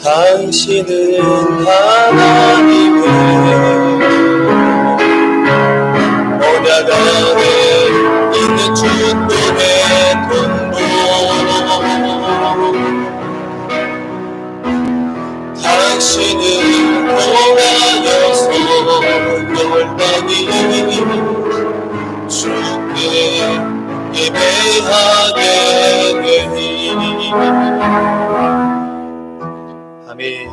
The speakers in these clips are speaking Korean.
당신은 하나님의 언약 안에 있는 축복의 통로, 당신은 통하여서 열방이 주께 예배하게 되니. 아멘.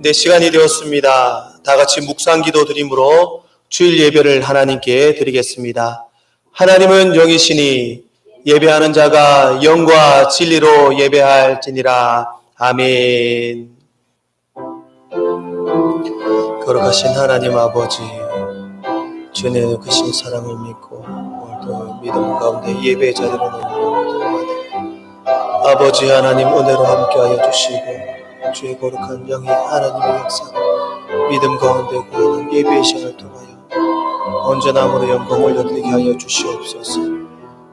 네, 시간이 되었습니다. 다 같이 묵상기도 드림으로 주일 예배를 하나님께 드리겠습니다. 하나님은 영이시니 예배하는 자가 영과 진리로 예배할지니라. 아멘. 거룩하신 하나님 아버지, 주의 크신 사랑을 믿고 오늘도 믿음 가운데 예배 자리로 나오는 아버지 하나님 은혜로 함께하여 주시고 주의 거룩한 영이 하나님의 역사 믿음 가운데 구하는 예배의 시간을 통하여 언제나 아무런 영광을 올려드리게 하여 주시옵소서.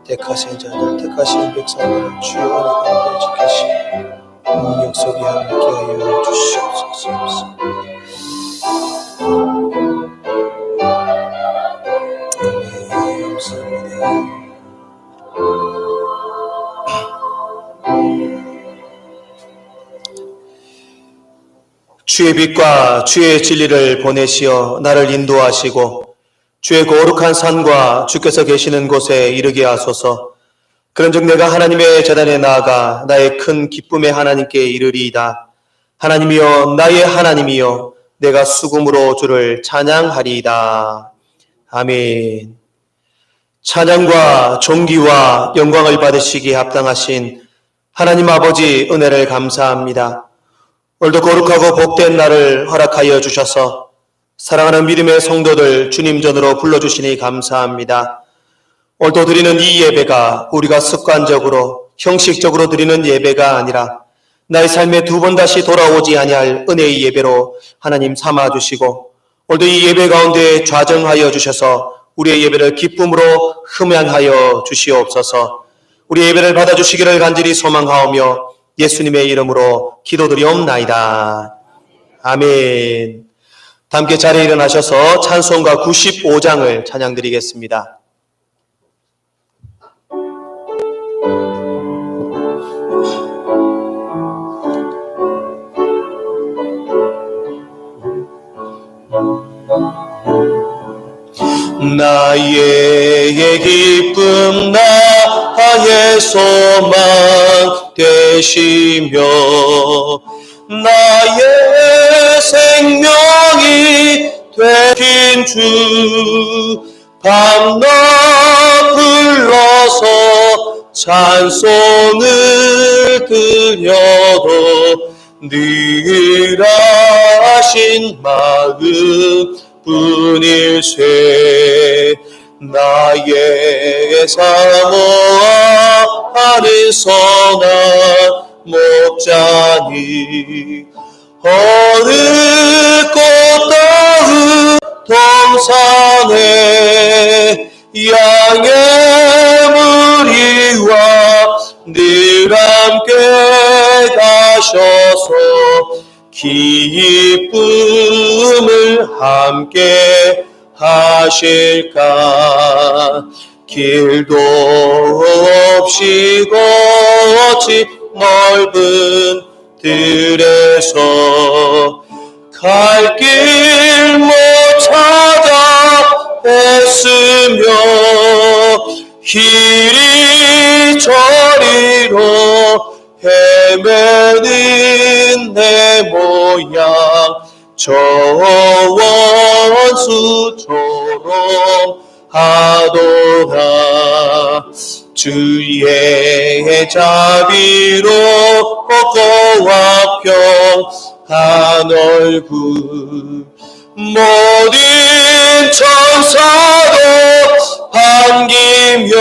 택하신 자들 택하신 백성들을 주의 은혜 가운데 지키시고 약속이 함께하여 주시옵소서. 감사합니다. 주의 빛과 주의 진리를 보내시어 나를 인도하시고 주의 거룩한 산과 주께서 계시는 곳에 이르게 하소서. 그런즉 내가 하나님의 제단에 나아가 나의 큰 기쁨의 하나님께 이르리이다. 하나님이여 나의 하나님이여 내가 수금으로 주를 찬양하리이다. 아멘. 찬양과 존귀와 영광을 받으시기에 합당하신 하나님 아버지 은혜를 감사합니다. 오늘도 거룩하고 복된 날을 허락하여 주셔서 사랑하는 믿음의 성도들 주님 전으로 불러주시니 감사합니다. 오늘도 드리는 이 예배가 우리가 습관적으로 형식적으로 드리는 예배가 아니라 나의 삶에 두 번 다시 돌아오지 아니할 은혜의 예배로 하나님 삼아주시고 오늘도 이 예배 가운데 좌정하여 주셔서 우리의 예배를 기쁨으로 흠양하여 주시옵소서. 우리 예배를 받아주시기를 간절히 소망하오며 예수님의 이름으로 기도드리옵나이다. 아멘. 함께 자리에 일어나셔서 찬송가 95장을 찬양드리겠습니다. 나의 기쁨 나의 소망 되시며 나의 생명이 되신 주 밤낮 불러서 찬송을 드려도 늘 하신 마음 뿐일세. 나의 사모하는 선한 목자니 어느 꽃다운 동산에 양의 무리와 늘 함께 가셔서 기쁨을 함께 하실까. 길도 없이 거치 넓은 들에서 갈 길 못 찾아 애쓰며 이리 저리로 헤매는 내 모양 저 원수처럼 하도다. 주의 자비로 고와 평한 얼굴 모든 천사도 반기며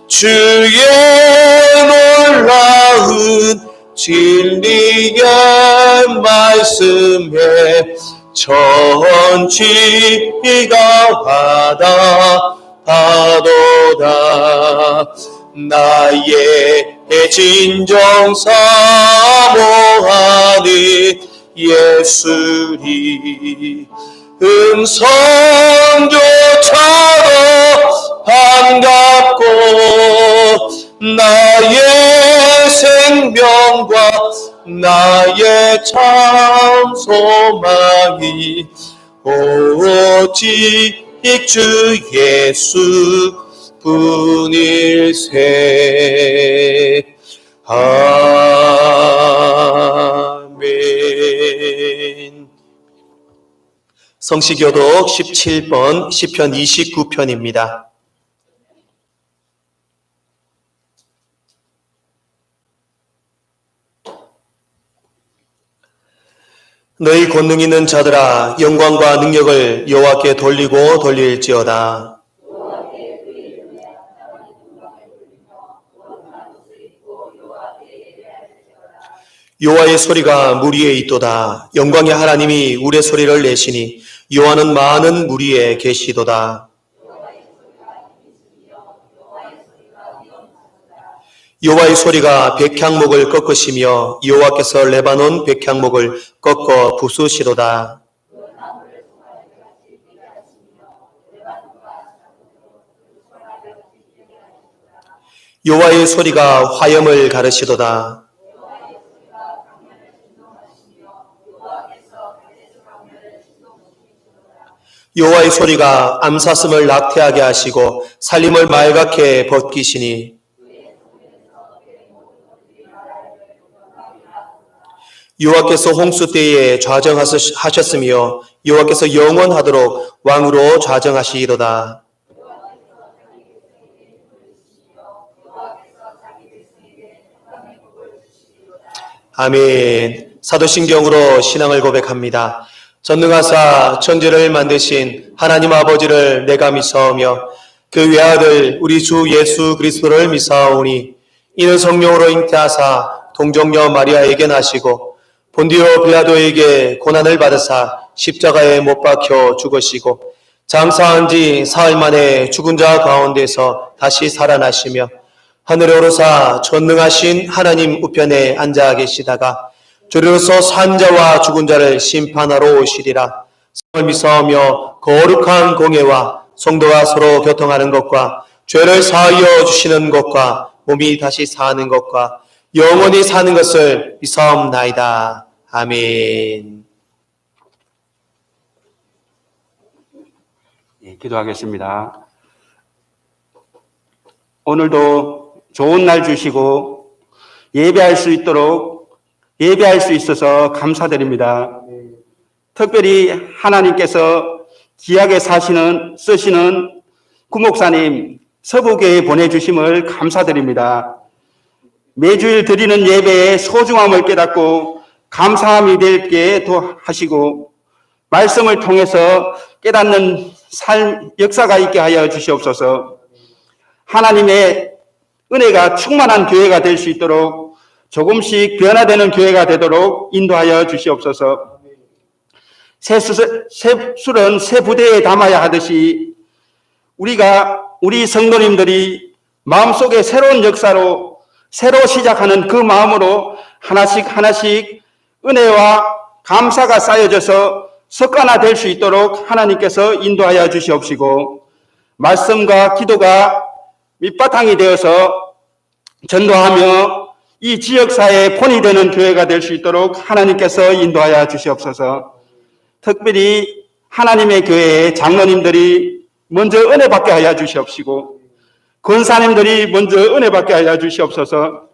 주의 놀라운 진리의 말씀에 천지가 받아 파도다. 나의 진정 사모하는 예수리 음성조차도 반갑고 나의 생명과 나의 참 소망이 오직 주 예수 뿐일세. 아멘. 성시교독 17번 시편 29편입니다. 너희 권능 있는 자들아 영광과 능력을 여호와께 돌리고 돌릴지어다. 여호와의 소리가 물 위에 있도다. 영광의 하나님이 우레소리를 내시니 여호와는 많은 물 위에 계시도다. 여호와의 소리가 백향목을 꺾으시며 여호와께서 레바논 백향목을 꺾어 부수시도다. 여호와의 소리가 화염을 가르시도다. 여호와의 소리가 암사슴을 낙태하게 하시고 살림을 말갛게 벗기시니 여호와께서 홍수 때에 좌정하셨으며 여호와께서 영원하도록 왕으로 좌정하시리로다. 아멘. 사도신경으로 신앙을 고백합니다. 전능하사 천지를 만드신 하나님 아버지를 내가 믿사오며 그 외아들 우리 주 예수 그리스도를 믿사오니 이는 성령으로 잉태하사 동정녀 마리아에게 나시고 본디오 빌라도에게 고난을 받으사 십자가에 못 박혀 죽으시고 장사한 지 사흘 만에 죽은 자 가운데서 다시 살아나시며 하늘에 오르사 전능하신 하나님 우편에 앉아 계시다가 주로서 산 자와 죽은 자를 심판하러 오시리라. 성을 믿사오며 거룩한 공예와 성도가 서로 교통하는 것과 죄를 사하여 주시는 것과 몸이 다시 사는 것과 영원히 사는 것을 믿사옵나이다. 아멘. 예, 기도하겠습니다. 오늘도 좋은 날 주시고 예배할 수 있어서 감사드립니다. 특별히 하나님께서 귀하게 쓰시는 구목사님 서부교회에 보내주심을 감사드립니다. 매주일 드리는 예배의 소중함을 깨닫고 감사함이 되게 하시고 말씀을 통해서 깨닫는 삶 역사가 있게 하여 주시옵소서. 하나님의 은혜가 충만한 교회가 될 수 있도록 조금씩 변화되는 교회가 되도록 인도하여 주시옵소서. 새 술은 새 부대에 담아야 하듯이 우리 성도님들이 마음속에 새로운 역사로 새로 시작하는 그 마음으로 하나씩 은혜와 감사가 쌓여져서 습관화될 수 있도록 하나님께서 인도하여 주시옵시고 말씀과 기도가 밑바탕이 되어서 전도하며 이 지역사회의 본이 되는 교회가 될 수 있도록 하나님께서 인도하여 주시옵소서. 특별히 하나님의 교회의 장로님들이 먼저 은혜 받게 하여 주시옵시고 권사님들이 먼저 은혜 받게 하여 주시옵소서.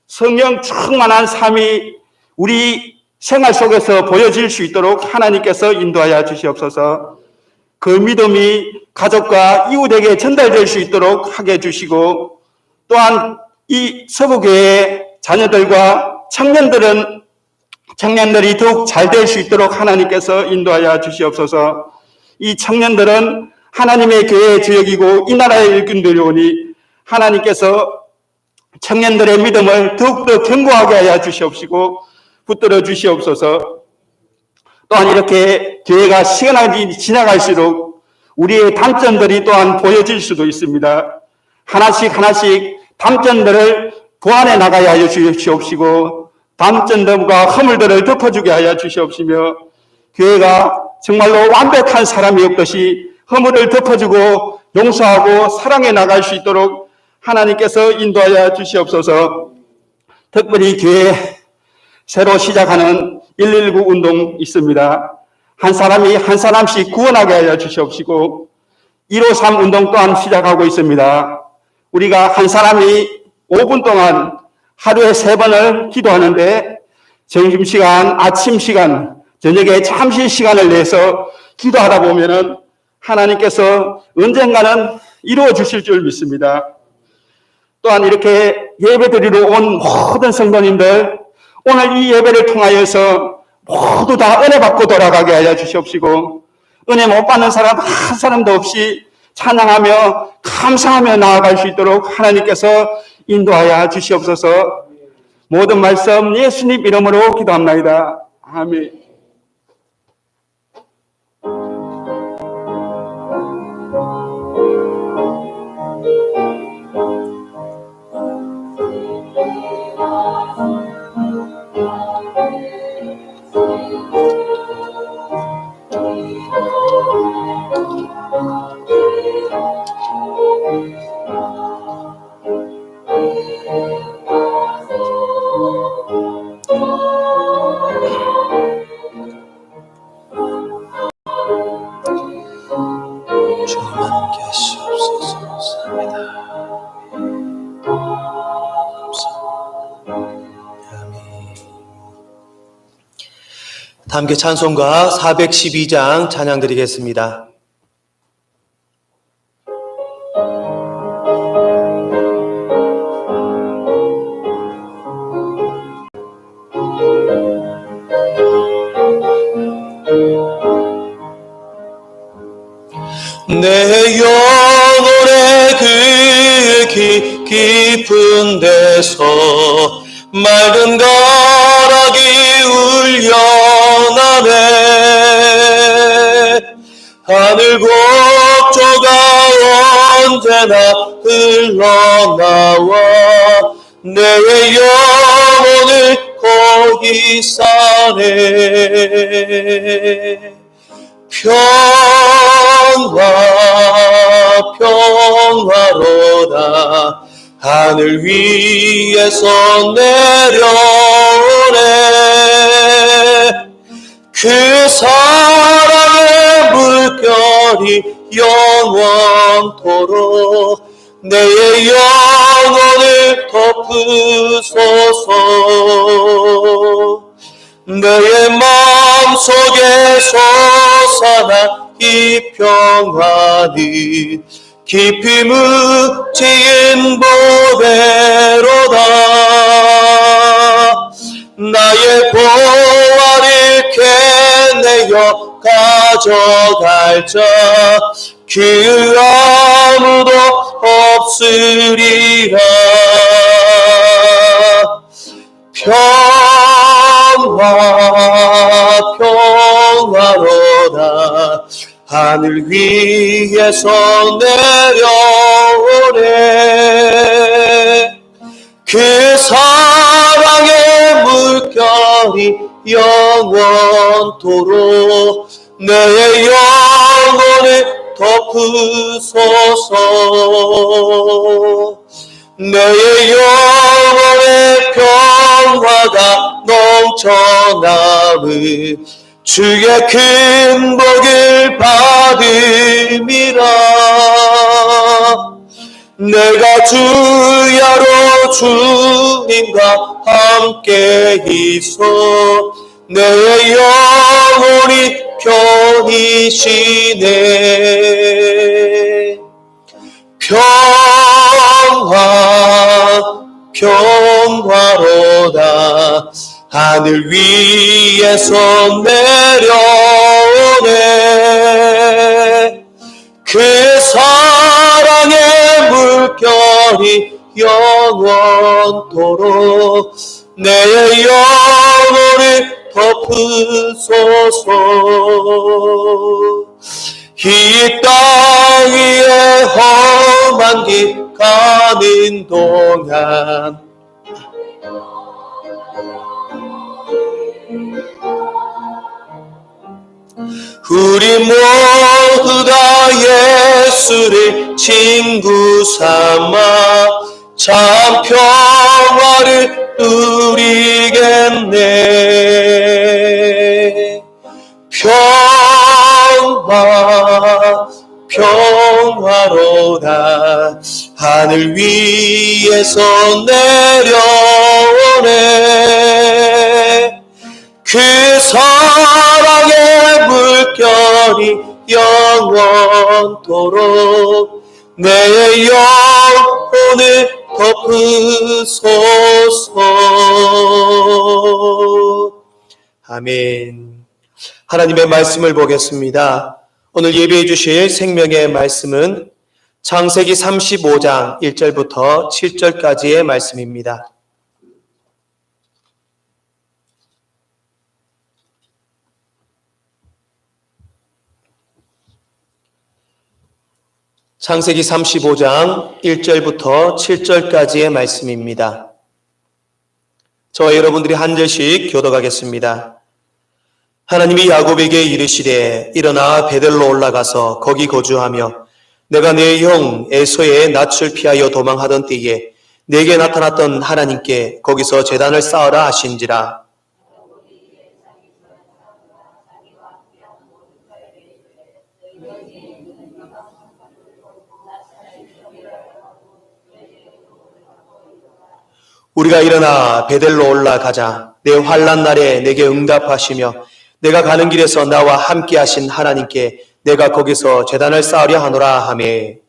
성령 충만한 삶이 우리 생활 속에서 보여질 수 있도록 하나님께서 인도하여 주시옵소서. 그 믿음이 가족과 이웃에게 전달될 수 있도록 하게 해주시고 또한 이 서부교회 자녀들과 청년들이 더욱 잘 될 수 있도록 하나님께서 인도하여 주시옵소서. 이 청년들은 하나님의 교회의 주역이고 이 나라의 일꾼들이오니 하나님께서 청년들의 믿음을 더욱더 견고하게 하여 주시옵시고 붙들어 주시옵소서. 또한 이렇게 교회가 시간이 지나갈수록 우리의 단점들이 또한 보여질 수도 있습니다. 하나씩 담전들을 보완해 나가야 하여 주시옵시고 담전들과 허물들을 덮어주게 하여 주시옵시며 교회가 정말로 완벽한 사람이 없듯이 허물을 덮어주고 용서하고 사랑해 나갈 수 있도록 하나님께서 인도하여 주시옵소서. 특별히 교회 새로 시작하는 119 운동 있습니다. 한 사람이 한 사람씩 구원하게 하여 주시옵시고 153 운동 또한 시작하고 있습니다. 우리가 한 사람이 5분 동안 하루에 3번을 기도하는데 점심시간, 아침시간, 저녁에 잠시 시간을 내서 기도하다 보면은 하나님께서 언젠가는 이루어 주실 줄 믿습니다. 또한 이렇게 예배드리러 온 모든 성도님들 오늘 이 예배를 통하여서 모두 다 은혜 받고 돌아가게 하여 주시옵시고 은혜 못 받는 사람 한 사람도 없이 찬양하며 감사하며 나아갈 수 있도록 하나님께서 인도하여 주시옵소서. 모든 말씀 예수님 이름으로 기도합나이다. 아멘. 주님 함께 하시옵소서. 감사합니다. 아멘. 다 함께 찬송가 412장 찬양 드리겠습니다. 내 영혼의 그 깊은 데서 맑은 가락이 울려나네. 하늘 곡조가 언제나 흘러나와 내 영혼을 거기 싸네. 평화로다 하늘 위에서 내려오네. 그 사랑의 물결이 영원토록 내 영혼을 덮으소서. 내 마음속에 솟아나 이 평안이 깊이 묻힌 보배로다. 나의 보화를 캐내어 가져갈 자 그 아무도 없으리라. 평화로다 하늘 위에서 내려오네. 그 사랑의 물결이 영원토록 내 영혼을 덮으소서. 내 영혼의 평화가 넘쳐나는 주의 큰 복을 받음이라. 내가 주야로 주님과 함께 있어 내 영혼이 편히 쉬네. 평화로다 하늘 위에서 내려오네. 그 사랑의 물결이 영원토록 내 영혼을 덮으소서. 이 땅 위에 험한 길 가는 동안 우리 모두 다 예수를 친구 삼아 참 평화를 누리겠네. 평화로다 하늘 위에서 내려오네. 그 사랑의 물결이 영원토록 내 영혼을 덮으소서. 아멘. 하나님의 말씀을 보겠습니다. 오늘 예배해 주실 생명의 말씀은 창세기 35장 1절부터 7절까지의 말씀입니다. 창세기 35장 1절부터 7절까지의 말씀입니다. 저와 여러분들이 한 절씩 교독하겠습니다. 하나님이 야곱에게 이르시되 일어나 베델로 올라가서 거기 거주하며 내가 내 형 에서의 낯을 피하여 도망하던 때에 내게 나타났던 하나님께 거기서 제단을 쌓으라 하신지라. 우리가 일어나 베델로 올라가자. 내 환난 날에 내게 응답하시며 내가 가는 길에서 나와 함께 하신 하나님께 내가 거기서 제단을 쌓으려 하노라 하매.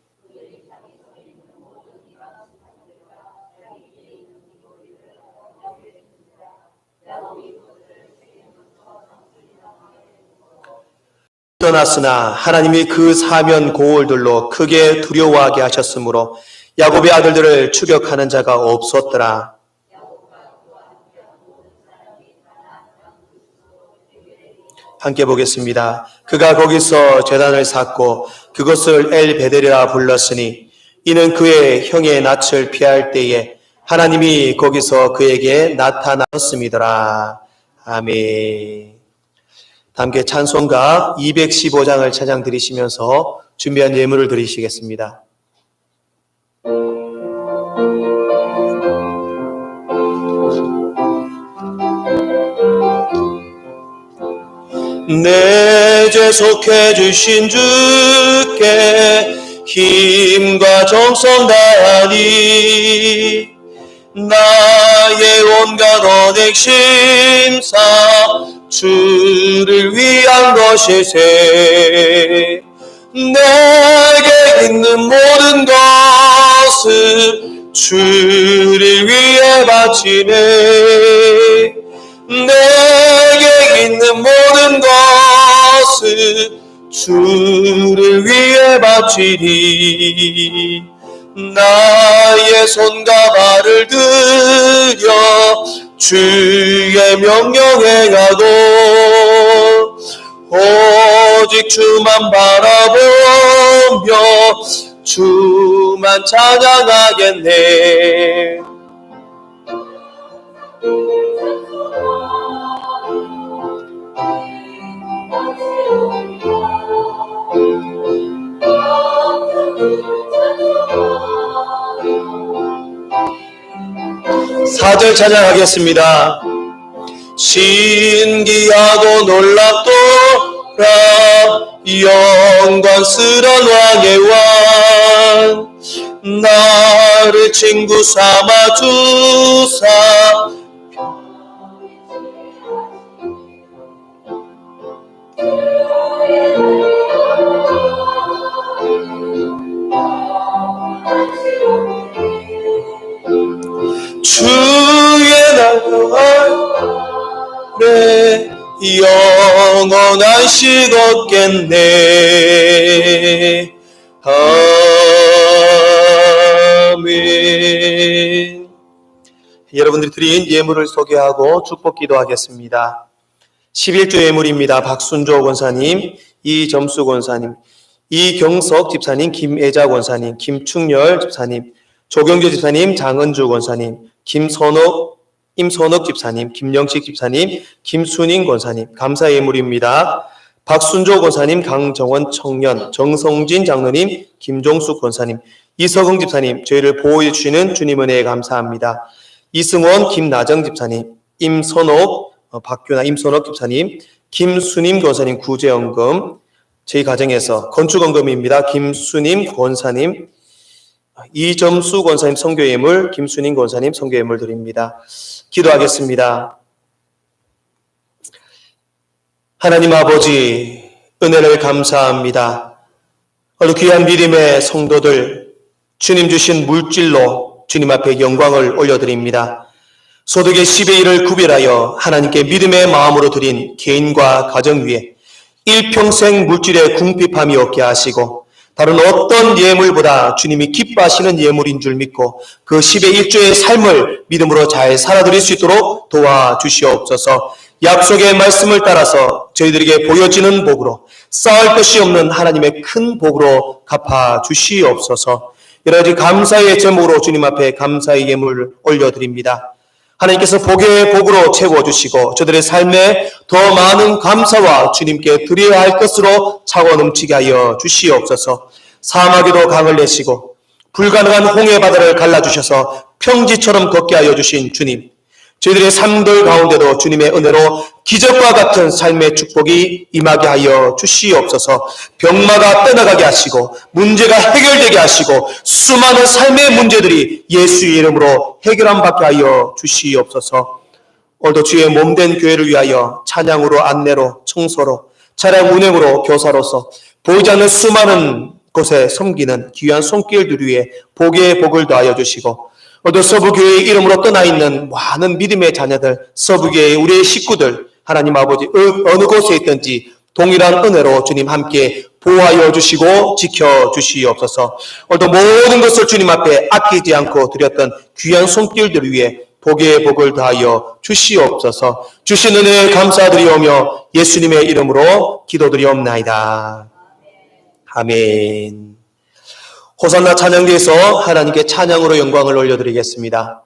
떠났으나 하나님이 그 사면 고울들로 크게 두려워하게 하셨으므로 야곱의 아들들을 추격하는 자가 없었더라. 함께 보겠습니다. 그가 거기서 제단을 쌓고 그것을 엘베델이라 불렀으니 이는 그의 형의 낯을 피할 때에 하나님이 거기서 그에게 나타나셨음이더라. 아멘. 함께 찬송가 215장을 찬양 드리시면서 준비한 예물을 드리시겠습니다. 내 죄 속해 주신 주께 힘과 정성 다하니 나의 온갖 언행 심사 주를 위한 것일세. 내게 있는 모든 것을 주를 위해 바치네. 내게 있는 모든 것을 주를 위해 바치리. 나의 손과 발을 들여 주의 명령 행하고 오직 주만 바라보며 주만 찬양하겠네. 사절 찬양하겠습니다. 신기하고 놀랍도다 영광스런 왕의 왕 나를 친구 삼아 주사 주의 나라에 영원한 식 얻겠네. 아멘. 여러분들이 드린 예물을 소개하고 축복 기도하겠습니다. 11조 예물입니다. 박순조 권사님, 이점수 권사님, 이경석 집사님, 김애자 권사님, 김충열 집사님, 조경재 집사님, 장은주 권사님, 임선옥 집사님, 김영식 집사님, 김순인 권사님, 감사 예물입니다. 박순조 권사님, 강정원 청년, 정성진 장로님, 김종숙 권사님, 이석흥 집사님, 저희를 보호해 주시는 주님 은혜에 감사합니다. 이승원, 김나정 집사님, 박규나 임선옥 집사님, 김순임 권사님 구제연금, 저희 가정에서 건축원금입니다. 김순임 권사님, 이점수 권사님 선교예물, 김순임 권사님 선교예물 드립니다. 기도하겠습니다. 하나님 아버지, 은혜를 감사합니다. 오늘 귀한 믿음의 성도들, 주님 주신 물질로 주님 앞에 영광을 올려드립니다. 소득의 10의 1을 구별하여 하나님께 믿음의 마음으로 드린 개인과 가정 위에 일평생 물질의 궁핍함이 없게 하시고 다른 어떤 예물보다 주님이 기뻐하시는 예물인 줄 믿고 그 10의 1조의 삶을 믿음으로 잘 살아드릴 수 있도록 도와주시옵소서. 약속의 말씀을 따라서 저희들에게 보여지는 복으로 쌓을 것이 없는 하나님의 큰 복으로 갚아주시옵소서. 여러 가지 감사의 제목으로 주님 앞에 감사의 예물을 올려드립니다. 하나님께서 복의 복으로 채워주시고 저들의 삶에 더 많은 감사와 주님께 드려야 할 것으로 차고 넘치게 하여 주시옵소서. 사막에도 강을 내시고 불가능한 홍해 바다를 갈라주셔서 평지처럼 걷게 하여 주신 주님, 저희들의 삶들 가운데도 주님의 은혜로 기적과 같은 삶의 축복이 임하게 하여 주시옵소서. 병마가 떠나가게 하시고 문제가 해결되게 하시고 수많은 삶의 문제들이 예수의 이름으로 해결함 받게 하여 주시옵소서. 오늘도 주의 몸된 교회를 위하여 찬양으로, 안내로, 청소로, 차량 운행으로, 교사로서 보이지 않는 수많은 곳에 섬기는 귀한 손길들 위에 복의 복을 더하여 주시고 오늘 서부교회의 이름으로 떠나 있는 많은 믿음의 자녀들, 서부교회의 우리의 식구들, 하나님 아버지 어느 곳에 있든지 동일한 은혜로 주님 함께 보호하여 주시고 지켜주시옵소서. 오늘도 모든 것을 주님 앞에 아끼지 않고 드렸던 귀한 손길들 위에 복의 복을 더하여 주시옵소서. 주신 은혜에 감사드리오며 예수님의 이름으로 기도드리옵나이다. 아멘. 호산나 찬양대에서 하나님께 찬양으로 영광을 올려드리겠습니다.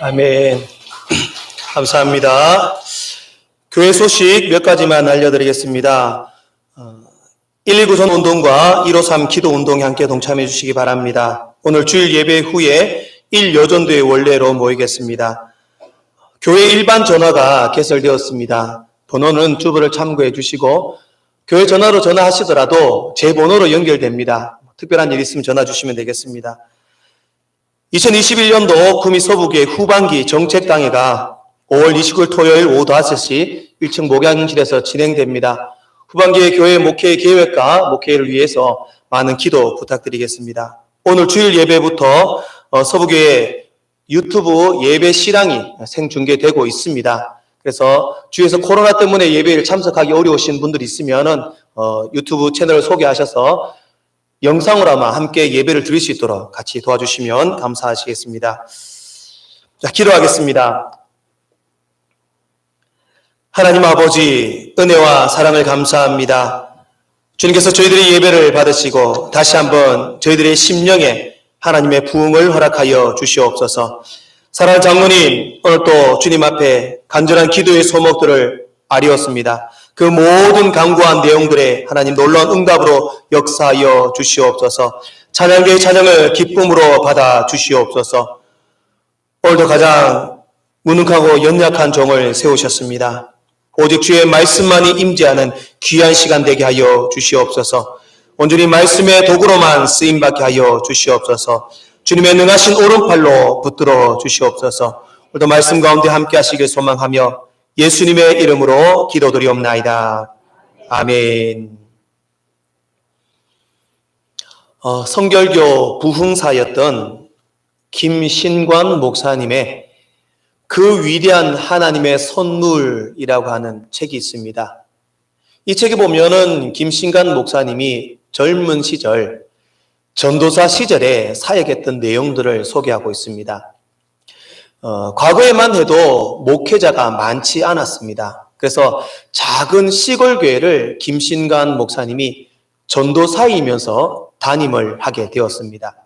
아멘. 감사합니다. 교회 소식 몇 가지만 알려드리겠습니다. 119 전운동과 153 기도운동에 함께 동참해 주시기 바랍니다. 오늘 주일 예배 후에 1여전도의 원례로 모이겠습니다. 교회 일반 전화가 개설되었습니다. 번호는 주보를 참고해 주시고 교회 전화로 전화하시더라도 제 번호로 연결됩니다. 특별한 일 있으면 전화 주시면 되겠습니다. 2021년도 구미 서부교회 후반기 정책당회가 5월 29일 토요일 오후 5시 1층 목양실에서 진행됩니다. 후반기의 교회 목회 계획과 목회를 위해서 많은 기도 부탁드리겠습니다. 오늘 주일 예배부터 서부교회 유튜브 예배 실황이 생중계되고 있습니다. 그래서 주위에서 코로나 때문에 예배를 참석하기 어려우신 분들이 있으면은 유튜브 채널을 소개하셔서 영상으로 아마 함께 예배를 드릴 수 있도록 같이 도와주시면 감사하시겠습니다. 자, 기도하겠습니다. 하나님 아버지, 은혜와 사랑을 감사합니다. 주님께서 저희들의 예배를 받으시고 다시 한번 저희들의 심령에 하나님의 부흥을 허락하여 주시옵소서. 사랑하는 장로님, 오늘 또 주님 앞에 간절한 기도의 소목들을 아뢰었습니다. 그 모든 간구한 내용들에 하나님 놀라운 응답으로 역사하여 주시옵소서. 찬양계의 찬양을 기쁨으로 받아 주시옵소서. 오늘도 가장 무능하고 연약한 종을 세우셨습니다. 오직 주의 말씀만이 임재하는 귀한 시간 되게 하여 주시옵소서. 온전히 말씀의 도구로만 쓰임받게 하여 주시옵소서. 주님의 능하신 오른팔로 붙들어 주시옵소서. 오늘도 말씀 가운데 함께 하시길 소망하며 예수님의 이름으로 기도드리옵나이다. 아멘. 성결교 부흥사였던 김신관 목사님의 그 위대한 하나님의 선물이라고 하는 책이 있습니다. 이 책에 보면은 김신관 목사님이 젊은 시절, 전도사 시절에 사역했던 내용들을 소개하고 있습니다. 과거에만 해도 목회자가 많지 않았습니다. 그래서 작은 시골 교회를 김신관 목사님이 전도사이면서 담임을 하게 되었습니다.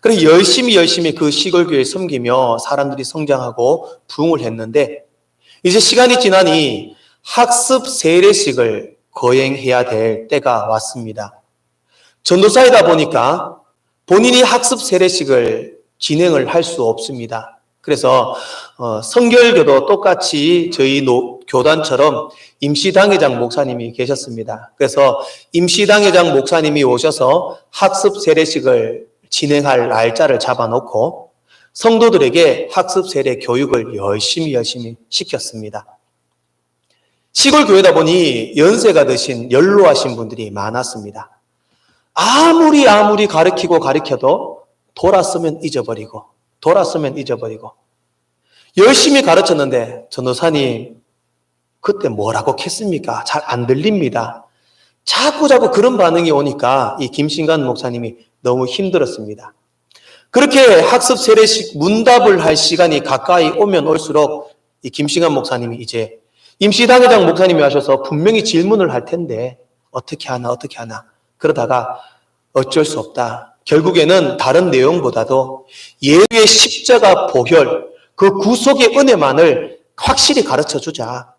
그래서 열심히 그 시골 교회에 섬기며 사람들이 성장하고 부흥을 했는데 이제 시간이 지나니 학습 세례식을 거행해야 될 때가 왔습니다. 전도사이다 보니까 본인이 학습 세례식을 진행을 할 수 없습니다. 그래서 성결교도 똑같이 저희 교단처럼 임시당회장 목사님이 계셨습니다. 그래서 임시당회장 목사님이 오셔서 학습 세례식을 진행할 날짜를 잡아놓고 성도들에게 학습 세례 교육을 열심히 시켰습니다. 시골 교회다 보니 연세가 드신 연로하신 분들이 많았습니다. 아무리 가르쳐도 돌았으면 잊어버리고 열심히 가르쳤는데 전도사님 그때 뭐라고 했습니까? 잘 안 들립니다. 자꾸 그런 반응이 오니까 이 김신관 목사님이 너무 힘들었습니다. 그렇게 학습 세례식 문답을 할 시간이 가까이 오면 올수록 이 김신관 목사님이 이제 임시당회장 목사님이 하셔서 분명히 질문을 할 텐데 어떻게 하나 그러다가 어쩔 수 없다. 결국에는 다른 내용보다도 예수의 십자가 보혈 그 구속의 은혜만을 확실히 가르쳐주자.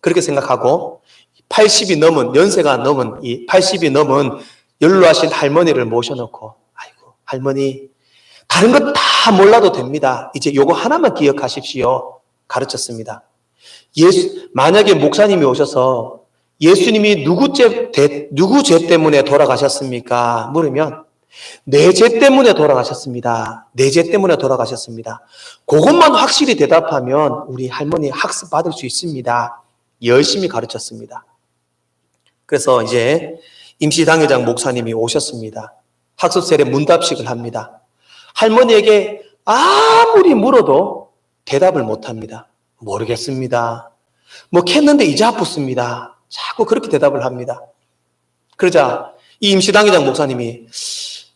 그렇게 생각하고 80이 넘은 연세가 넘은 이 80이 넘은 연로하신 할머니를 모셔놓고 아이고 할머니 다른 것 다 몰라도 됩니다. 이제 요거 하나만 기억하십시오. 가르쳤습니다. 만약에 목사님이 오셔서 예수님이 누구 죄 때문에 돌아가셨습니까? 물으면 내 죄 때문에 돌아가셨습니다. 내 죄 때문에 돌아가셨습니다. 그것만 확실히 대답하면 우리 할머니 학습 받을 수 있습니다. 열심히 가르쳤습니다. 그래서 이제 임시당회장 목사님이 오셨습니다. 학습 세례 문답식을 합니다. 할머니에게 아무리 물어도 대답을 못합니다. 모르겠습니다. 했는데 이제 아프습니다. 자꾸 그렇게 대답을 합니다. 그러자 이 임시당회장 목사님이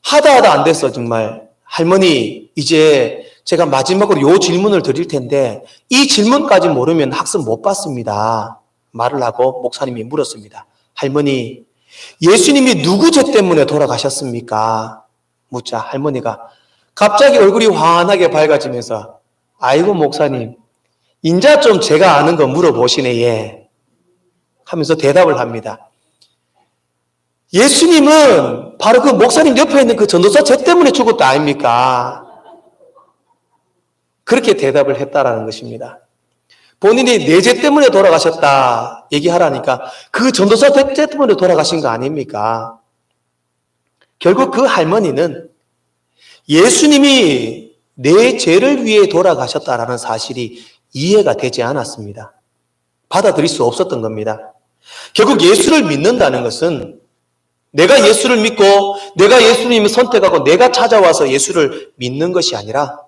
하다 안 됐어 정말. 할머니 이제 제가 마지막으로 요 질문을 드릴 텐데 이 질문까지 모르면 학습 못 받습니다. 말을 하고 목사님이 물었습니다. 할머니 예수님이 누구 죄 때문에 돌아가셨습니까? 묻자 할머니가 갑자기 얼굴이 환하게 밝아지면서 아이고 목사님 인자 좀 제가 아는 거 물어보시네 예 하면서 대답을 합니다. 예수님은 바로 그 목사님 옆에 있는 그 전도사 죄 때문에 죽었다 아닙니까? 그렇게 대답을 했다라는 것입니다. 본인이 내 죄 때문에 돌아가셨다 얘기하라니까 그 전도사 죄 때문에 돌아가신 거 아닙니까? 결국 그 할머니는 예수님이 내 죄를 위해 돌아가셨다라는 사실이 이해가 되지 않았습니다. 받아들일 수 없었던 겁니다. 결국 예수를 믿는다는 것은 내가 예수를 믿고 내가 예수님을 선택하고 내가 찾아와서 예수를 믿는 것이 아니라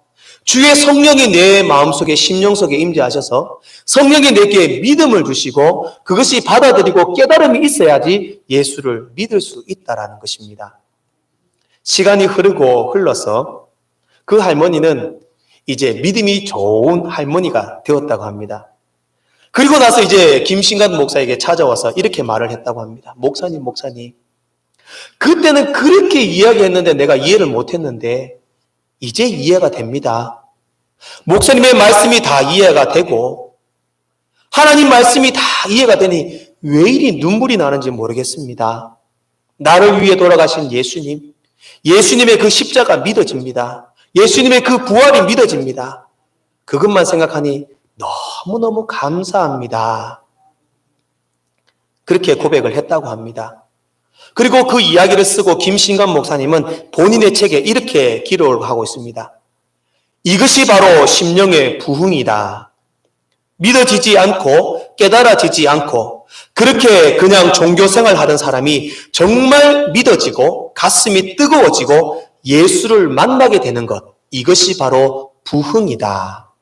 주의 성령이 내 마음속에 심령 속에 임재하셔서 성령이 내게 믿음을 주시고 그것이 받아들이고 깨달음이 있어야지 예수를 믿을 수 있다라는 것입니다. 시간이 흘러서 그 할머니는 이제 믿음이 좋은 할머니가 되었다고 합니다. 그리고 나서 이제 김신관 목사에게 찾아와서 이렇게 말을 했다고 합니다. 목사님 그때는 그렇게 이야기했는데 내가 이해를 못했는데 이제 이해가 됩니다. 목사님의 말씀이 다 이해가 되고 하나님 말씀이 다 이해가 되니 왜 이리 눈물이 나는지 모르겠습니다. 나를 위해 돌아가신 예수님의 그 십자가 믿어집니다. 예수님의 그 부활이 믿어집니다. 그것만 생각하니 너무너무 감사합니다. 그렇게 고백을 했다고 합니다. 그리고 그 이야기를 쓰고 김신관 목사님은 본인의 책에 이렇게 기록을 하고 있습니다. 이것이 바로 심령의 부흥이다. 믿어지지 않고 깨달아지지 않고 그렇게 그냥 종교생활 하던 사람이 정말 믿어지고 가슴이 뜨거워지고 예수를 만나게 되는 것, 이것이 바로 부흥이다.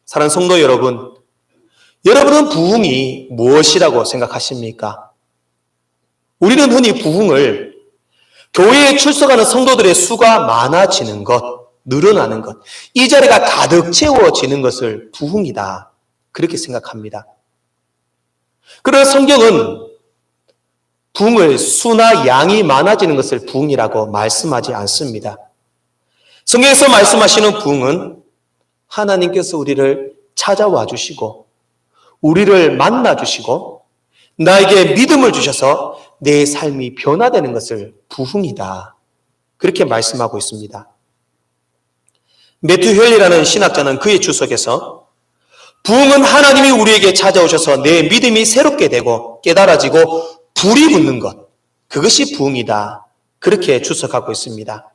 사랑하는 성도 여러분, 여러분은 부흥이 무엇이라고 생각하십니까? 우리는 흔히 부흥을 교회에 출석하는 성도들의 수가 많아지는 것, 늘어나는 것, 이 자리가 가득 채워지는 것을 부흥이다. 그렇게 생각합니다. 그러나 성경은 부흥을 수나 양이 많아지는 것을 부흥이라고 말씀하지 않습니다. 성경에서 말씀하시는 부흥은 하나님께서 우리를 찾아와 주시고 우리를 만나 주시고 나에게 믿음을 주셔서 내 삶이 변화되는 것을 부흥이다. 그렇게 말씀하고 있습니다. 매튜 헬리라는 신학자는 그의 주석에서 부흥은 하나님이 우리에게 찾아오셔서 내 믿음이 새롭게 되고 깨달아지고 불이 붙는 것, 그것이 부흥이다. 그렇게 주석하고 있습니다.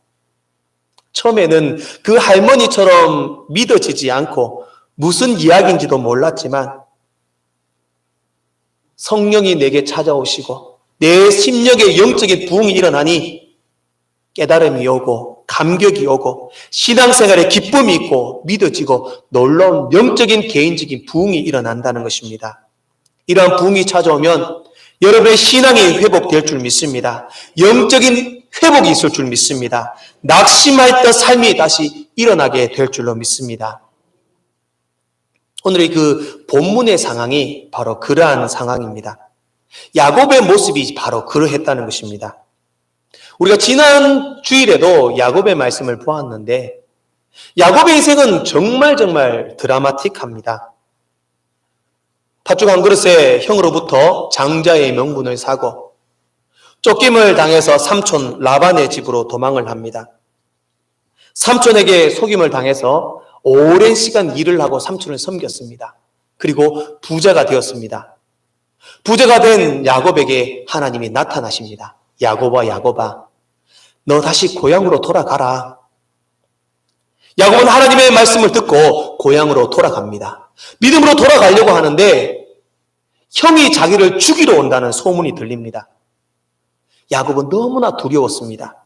처음에는 그 할머니처럼 믿어지지 않고 무슨 이야기인지도 몰랐지만 성령이 내게 찾아오시고 내 심령에 영적인 부흥이 일어나니 깨달음이 오고 감격이 오고 신앙생활에 기쁨이 있고 믿어지고 놀라운 영적인 개인적인 부흥이 일어난다는 것입니다. 이러한 부흥이 찾아오면 여러분의 신앙이 회복될 줄 믿습니다. 영적인 회복이 있을 줄 믿습니다. 낙심했던 삶이 다시 일어나게 될 줄로 믿습니다. 오늘의 그 본문의 상황이 바로 그러한 상황입니다. 야곱의 모습이 바로 그러했다는 것입니다. 우리가 지난 주일에도 야곱의 말씀을 보았는데 야곱의 인생은 정말 드라마틱합니다. 팥죽 한 그릇에 형으로부터 장자의 명분을 사고 쫓김을 당해서 삼촌 라반의 집으로 도망을 합니다. 삼촌에게 속임을 당해서 오랜 시간 일을 하고 삼촌을 섬겼습니다. 그리고 부자가 되었습니다. 부자가 된 야곱에게 하나님이 나타나십니다. 야곱아, 야곱아, 너 다시 고향으로 돌아가라. 야곱은 하나님의 말씀을 듣고 고향으로 돌아갑니다. 믿음으로 돌아가려고 하는데 형이 자기를 죽이러 온다는 소문이 들립니다. 야곱은 너무나 두려웠습니다.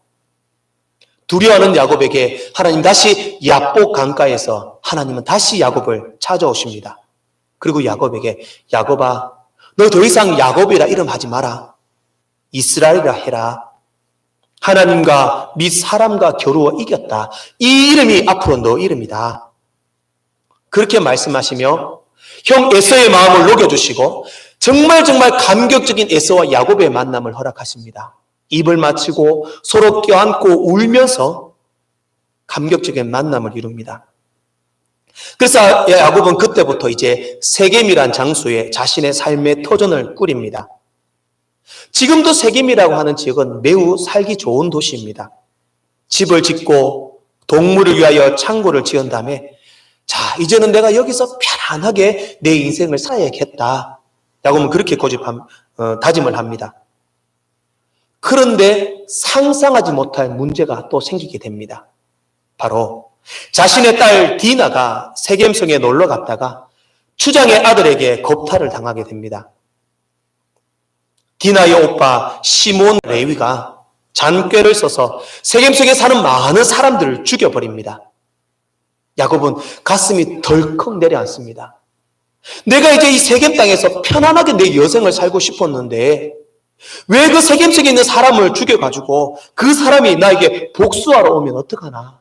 두려워하는 야곱에게 하나님 다시 야복 강가에서 하나님은 다시 야곱을 찾아오십니다. 그리고 야곱에게 야곱아, 너 더 이상 야곱이라 이름 하지 마라. 이스라엘이라 해라. 하나님과 및 사람과 겨루어 이겼다. 이 이름이 앞으로 너 이름이다. 그렇게 말씀하시며 형 에서의 마음을 녹여주시고 정말 감격적인 에서와 야곱의 만남을 허락하십니다. 입을 맞추고 서로 껴안고 울면서 감격적인 만남을 이룹니다. 그래서 야곱은 그때부터 이제 세겜이란 장소에 자신의 삶의 터전을 꾸립니다. 지금도 세겜이라고 하는 지역은 매우 살기 좋은 도시입니다. 집을 짓고 동물을 위하여 창고를 지은 다음에 자, 이제는 내가 여기서 편안하게 내 인생을 살아야겠다. 야곱은 그렇게 다짐을 합니다. 그런데 상상하지 못할 문제가 또 생기게 됩니다. 바로 자신의 딸 디나가 세겜성에 놀러 갔다가 추장의 아들에게 겁탈을 당하게 됩니다. 디나의 오빠 시몬 레위가 잔꾀를 써서 세겜성에 사는 많은 사람들을 죽여버립니다. 야곱은 가슴이 덜컥 내려앉습니다. 내가 이제 이 세겜 땅에서 편안하게 내 여생을 살고 싶었는데 왜 그 세겜성에 있는 사람을 죽여가지고 그 사람이 나에게 복수하러 오면 어떡하나?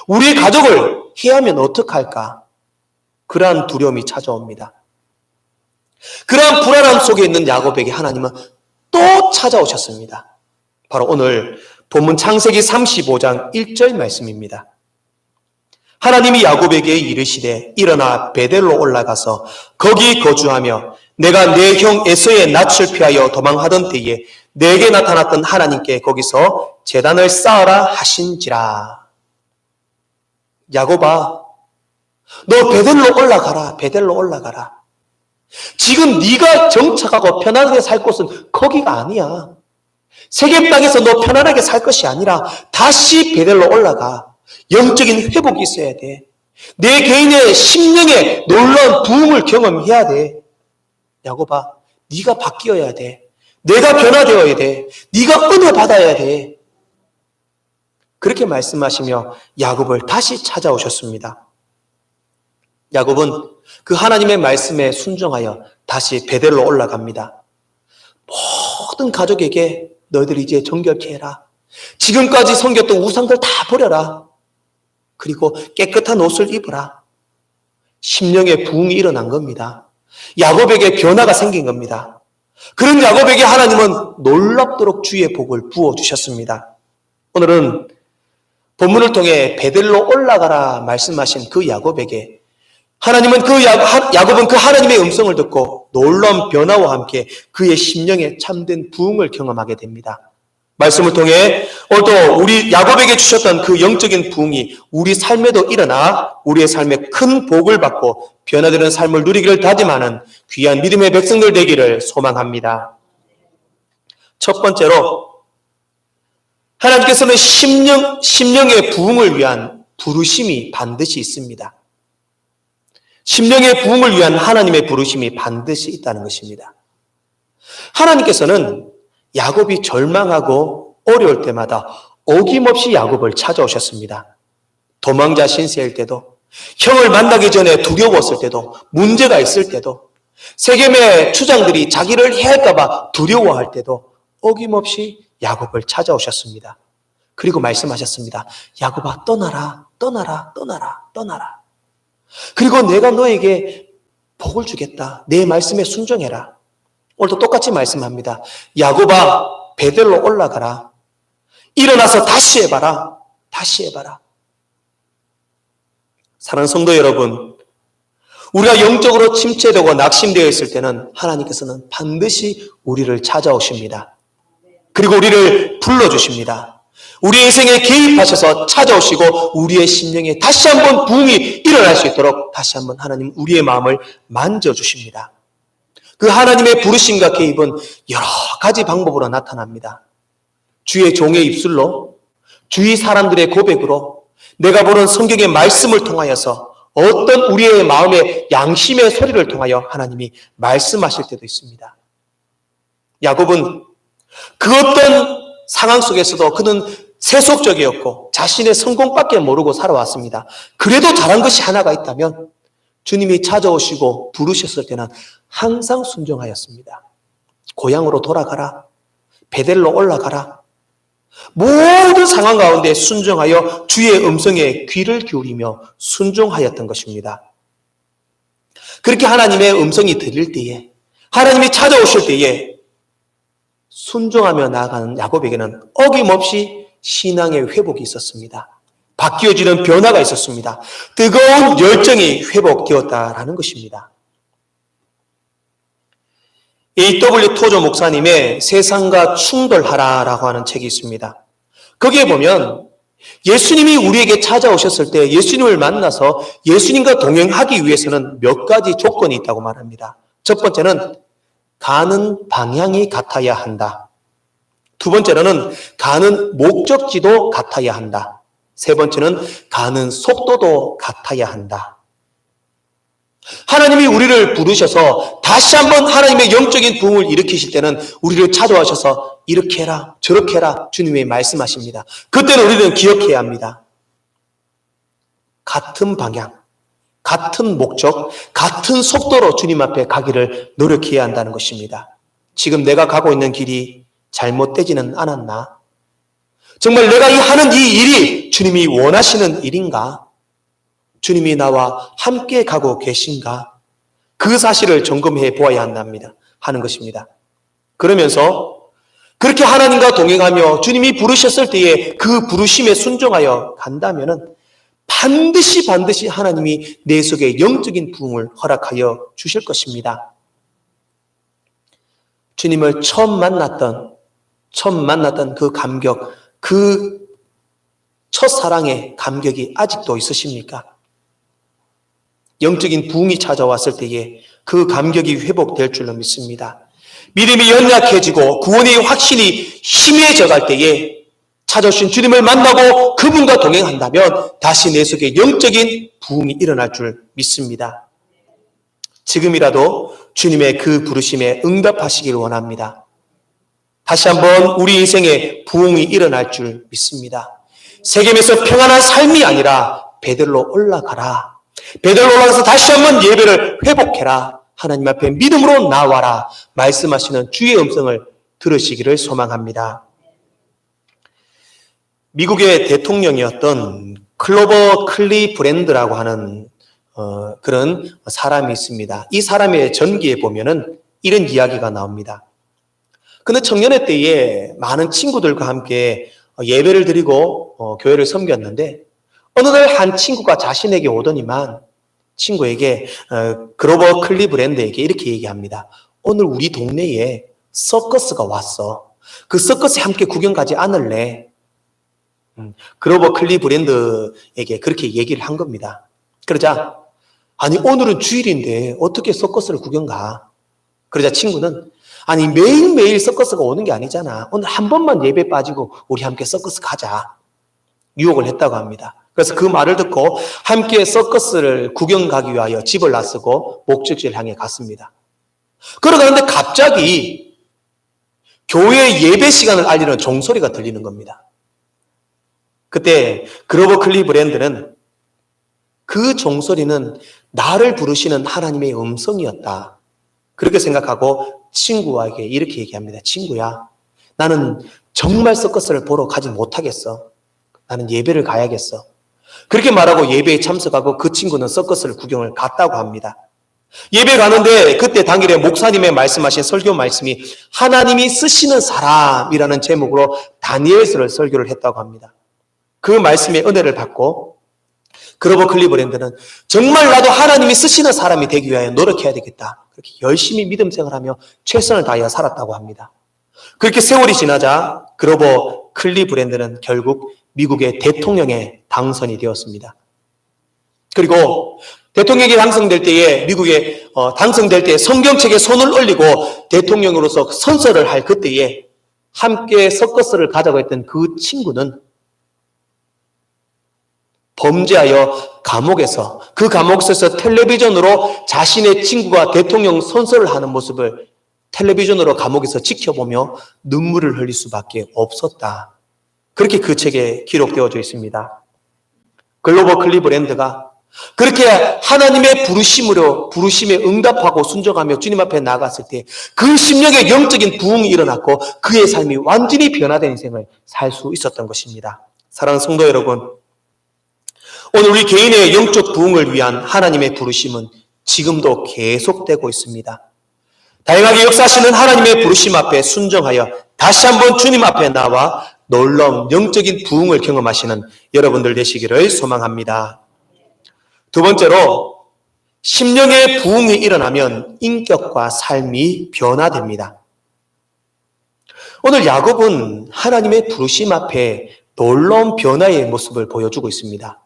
우리의 가족을 해하면 어떡할까? 그러한 두려움이 찾아옵니다. 그러한 불안함 속에 있는 야곱에게 하나님은 또 찾아오셨습니다. 바로 오늘 본문 창세기 35장 1절 말씀입니다. 하나님이 야곱에게 이르시되 일어나 베델로 올라가서 거기 거주하며 내가 내 형 에서의 낯을 피하여 도망하던 때에 내게 나타났던 하나님께 거기서 제단을 쌓아라 하신지라. 야곱아, 너 베델로 올라가라. 베델로 올라가라. 지금 네가 정착하고 편안하게 살 곳은 거기가 아니야. 세겜 땅에서 너 편안하게 살 것이 아니라 다시 베델로 올라가. 영적인 회복이 있어야 돼. 내 개인의 심령의 놀라운 부흥을 경험해야 돼. 야곱아, 네가 바뀌어야 돼. 내가 변화되어야 돼. 네가 은혜 받아야 돼. 그렇게 말씀하시며 야곱을 다시 찾아오셨습니다. 야곱은 그 하나님의 말씀에 순종하여 다시 베델로 올라갑니다. 모든 가족에게 너희들이 이제 정결케 해라. 지금까지 섬겼던 우상들 다 버려라. 그리고 깨끗한 옷을 입으라. 심령의 부흥이 일어난 겁니다. 야곱에게 변화가 생긴 겁니다. 그런 야곱에게 하나님은 놀랍도록 주의 복을 부어주셨습니다. 오늘은 본문을 통해 베델로 올라가라 말씀하신 그 야곱에게 하나님은 야곱은 그 하나님의 음성을 듣고 놀라운 변화와 함께 그의 심령에 참된 부흥을 경험하게 됩니다. 말씀을 통해 오늘도 우리 야곱에게 주셨던 그 영적인 부흥이 우리 삶에도 일어나 우리의 삶에 큰 복을 받고 변화되는 삶을 누리기를 다짐하는 귀한 믿음의 백성들 되기를 소망합니다. 첫 번째로 하나님께서는 심령의 부흥을 위한 부르심이 반드시 있습니다. 심령의 부흥을 위한 하나님의 부르심이 반드시 있다는 것입니다. 하나님께서는 야곱이 절망하고 어려울 때마다 어김없이 야곱을 찾아오셨습니다. 도망자 신세일 때도, 형을 만나기 전에 두려웠을 때도, 문제가 있을 때도, 세겜의 추장들이 자기를 해할까 봐 두려워할 때도 어김없이 야곱을 찾아오셨습니다. 그리고 말씀하셨습니다. 야곱아, 떠나라, 떠나라, 떠나라, 떠나라. 그리고 내가 너에게 복을 주겠다. 내 말씀에 순종해라. 오늘도 똑같이 말씀합니다. 야곱아, 베델로 올라가라. 일어나서 다시 해봐라. 다시 해봐라. 사랑하는 성도 여러분, 우리가 영적으로 침체되고 낙심되어 있을 때는 하나님께서는 반드시 우리를 찾아오십니다. 그리고 우리를 불러주십니다. 우리 인생에 개입하셔서 찾아오시고 우리의 심령에 다시 한번 부흥이 일어날 수 있도록 다시 한번 하나님 우리의 마음을 만져주십니다. 그 하나님의 부르심과 개입은 여러 가지 방법으로 나타납니다. 주의 종의 입술로, 주위 사람들의 고백으로, 내가 보는 성경의 말씀을 통하여서 어떤 우리의 마음의 양심의 소리를 통하여 하나님이 말씀하실 때도 있습니다. 야곱은 그 어떤 상황 속에서도 그는 세속적이었고 자신의 성공밖에 모르고 살아왔습니다. 그래도 잘한 것이 하나가 있다면 주님이 찾아오시고 부르셨을 때는 항상 순종하였습니다. 고향으로 돌아가라. 베델로 올라가라. 모든 상황 가운데 순종하여 주의 음성에 귀를 기울이며 순종하였던 것입니다. 그렇게 하나님의 음성이 들릴 때에, 하나님이 찾아오실 때에 순종하며 나아가는 야곱에게는 어김없이 신앙의 회복이 있었습니다. 바뀌어지는 변화가 있었습니다. 뜨거운 열정이 회복되었다라는 것입니다. A.W. 토저 목사님의 세상과 충돌하라라고 하는 책이 있습니다. 거기에 보면 예수님이 우리에게 찾아오셨을 때 예수님을 만나서 예수님과 동행하기 위해서는 몇 가지 조건이 있다고 말합니다. 첫 번째는 가는 방향이 같아야 한다. 두 번째로는 가는 목적지도 같아야 한다. 세 번째는 가는 속도도 같아야 한다. 하나님이 우리를 부르셔서 다시 한번 하나님의 영적인 부흥을 일으키실 때는 우리를 찾아와셔서 이렇게 해라, 저렇게 해라 주님이 말씀하십니다. 그때는 우리는 기억해야 합니다. 같은 방향, 같은 목적, 같은 속도로 주님 앞에 가기를 노력해야 한다는 것입니다. 지금 내가 가고 있는 길이 잘못되지는 않았나? 정말 내가 하는 이 일이 주님이 원하시는 일인가? 주님이 나와 함께 가고 계신가? 그 사실을 점검해 보아야 한답니다. 하는 것입니다. 그러면서 그렇게 하나님과 동행하며 주님이 부르셨을 때에 그 부르심에 순종하여 간다면은 반드시 하나님이 내 속에 영적인 부흥을 허락하여 주실 것입니다. 주님을 처음 만났던 그 감격, 그 첫사랑의 감격이 아직도 있으십니까? 영적인 부흥이 찾아왔을 때에 그 감격이 회복될 줄로 믿습니다. 믿음이 연약해지고 구원의 확신이 희미해져 갈 때에 찾아오신 주님을 만나고 그분과 동행한다면 다시 내 속에 영적인 부흥이 일어날 줄 믿습니다. 지금이라도 주님의 그 부르심에 응답하시길 원합니다. 다시 한번 우리 인생에 부흥이 일어날 줄 믿습니다. 세겜에서 평안한 삶이 아니라 베델로 올라가라. 베델로 올라가서 다시 한번 예배를 회복해라. 하나님 앞에 믿음으로 나와라. 말씀하시는 주의 음성을 들으시기를 소망합니다. 미국의 대통령이었던 클로버 클리브랜드라고 하는 그런 사람이 있습니다. 이 사람의 전기에 보면은 이런 이야기가 나옵니다. 그는 청년의 때에 많은 친구들과 함께 예배를 드리고 교회를 섬겼는데 어느 날 한 친구가 자신에게 오더니만 친구에게 클로버 클리브랜드에게 이렇게 얘기합니다. 오늘 우리 동네에 서커스가 왔어. 그 서커스에 함께 구경 가지 않을래? 클로버 클리브랜드에게 그렇게 얘기를 한 겁니다. 그러자 아니 오늘은 주일인데 어떻게 서커스를 구경 가? 그러자 친구는 아니 매일매일 서커스가 오는 게 아니잖아. 오늘 한 번만 예배 빠지고 우리 함께 서커스 가자. 유혹을 했다고 합니다. 그래서 그 말을 듣고 함께 서커스를 구경 가기 위하여 집을 나서고 목적지를 향해 갔습니다. 그러가는데 갑자기 교회 예배 시간을 알리는 종소리가 들리는 겁니다. 그때 그로버 클리브랜드는 그 종소리는 나를 부르시는 하나님의 음성이었다. 그렇게 생각하고 친구에게 이렇게 얘기합니다. 친구야, 나는 정말 서커스를 보러 가지 못하겠어. 나는 예배를 가야겠어. 그렇게 말하고 예배에 참석하고 그 친구는 서커스를 구경을 갔다고 합니다. 예배 가는데 그때 당일에 목사님의 말씀하신 설교 말씀이 하나님이 쓰시는 사람이라는 제목으로 다니엘서를 설교를 했다고 합니다. 그 말씀의 은혜를 받고 그로버 클리브랜드는 정말 나도 하나님이 쓰시는 사람이 되기 위하여 노력해야 되겠다. 그렇게 열심히 믿음 생활하며 최선을 다하여 살았다고 합니다. 그렇게 세월이 지나자 그로버 클리브랜드는 결국 미국의 대통령에 당선이 되었습니다. 그리고 대통령이 당선될 때에 미국에 당선될 때 성경책에 손을 올리고 대통령으로서 선서를 할 그때에 함께 서커스를 가자고 했던 그 친구는 범죄하여 감옥에서 그 감옥에서 텔레비전으로 자신의 친구가 대통령 선서를 하는 모습을 텔레비전으로 감옥에서 지켜보며 눈물을 흘릴 수밖에 없었다. 그렇게 그 책에 기록되어져 있습니다. 글로버 클리브랜드가 그렇게 하나님의 부르심에 응답하고 순종하며 주님 앞에 나갔을 때 그 심령의 영적인 부흥이 일어났고 그의 삶이 완전히 변화된 인생을 살 수 있었던 것입니다. 사랑하는 성도 여러분, 오늘 우리 개인의 영적 부흥을 위한 하나님의 부르심은 지금도 계속되고 있습니다. 다양하게 역사하시는 하나님의 부르심 앞에 순종하여 다시 한번 주님 앞에 나와 놀라운 영적인 부흥을 경험하시는 여러분들 되시기를 소망합니다. 두 번째로, 심령의 부흥이 일어나면 인격과 삶이 변화됩니다. 오늘 야곱은 하나님의 부르심 앞에 놀라운 변화의 모습을 보여주고 있습니다.